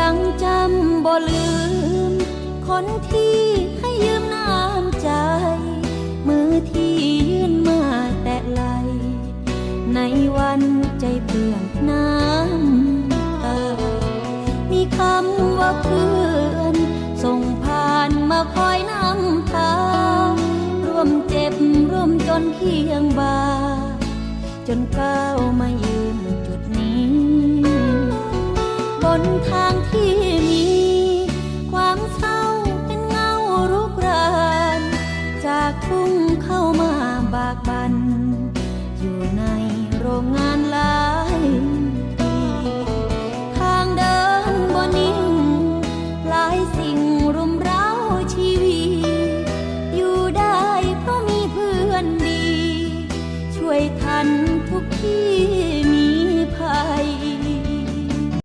ยังจำบ่ลืมคนที่ให้ยืมน้ำใจมือที่ยื่นมาแตะไหลในวันใจเปื้อนน้ำตามีคำว่าเพื่อนส่งผ่านมาคอยน้ำตาร่วมเจ็บร่วมจนเคียงบ่าจนก้าวมา